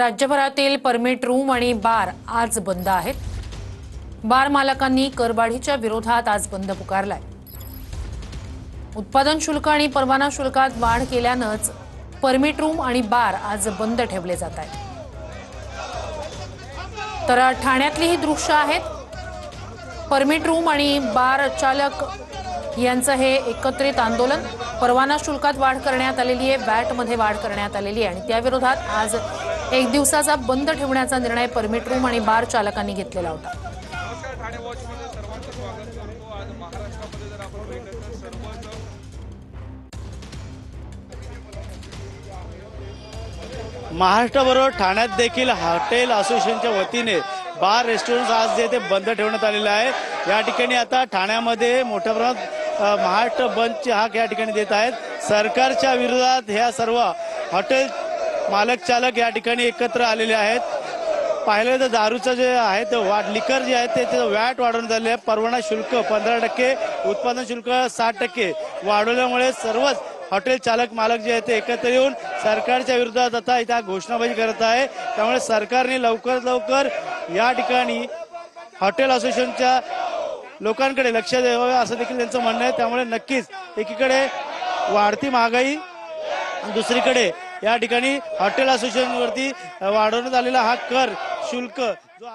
राज्यभरातील permit room आणि बार आज बंद आहेत। बार मालकांनी करवाढीच्या विरोधात आज बंद पुकारलाय। उत्पादन शुल्क आणि परवाना शुल्कात वाढ केल्यानंच परमिट रूम आणि बार आज बंद ठेवले जात आहेत। तर ठाण्यातली ही दृश्य आहेत। परमिट रूम आणि बार चालक यांचं हे एकत्रित आंदोलन। परवाना शुल्कात वाढ करण्यात आलेली आहे, वॅट मध्ये वाढ करण्यात आलेली आहे आणि त्या विरोधात आज एक दिवसाचा बंद ठेवण्याचा निर्णय परमिट रूम आणि बार चालकांनी घेतलेला होता। महाराष्ट्राबरोबर ठाण्यात देखील हॉटेल असोसिएशनच्या वतीने बार रेस्टॉरंट आज जे ते बंद ठेवण्यात आलेले आहे। या ठिकाणी आता ठाण्यामध्ये मोठ्या प्रमाणात महाराष्ट्र बंदची हाक या ठिकाणी देत आहेत। सरकारच्या विरोधात ह्या सर्व हॉटेल मालक चालक या ठिकाणी एकत्र आलेले आहेत। पाहिलं तर दारूचं जे आहे ते लिकर जे आहे ते वॅट वाढवण्यात आले आहे। परवाना शुल्क 15%, उत्पादन शुल्क 60% वाढवल्यामुळे सर्वच हॉटेल चालक मालक जे आहेत ते एकत्र येऊन सरकारच्या विरोधात आता इथं घोषणाबाजी करत आहे। त्यामुळे सरकारने लवकरात लवकर या ठिकाणी हॉटेल असोसिएशनच्या लोकांकडे लक्ष द्यावं असं देखील त्यांचं म्हणणं आहे। त्यामुळे नक्कीच एकीकडे वाढती महागाई, दुसरीकडे या ठिकाणी हॉटेल असोसिएशनवरती वाढवण्यात आलेला हा कर शुल्क जो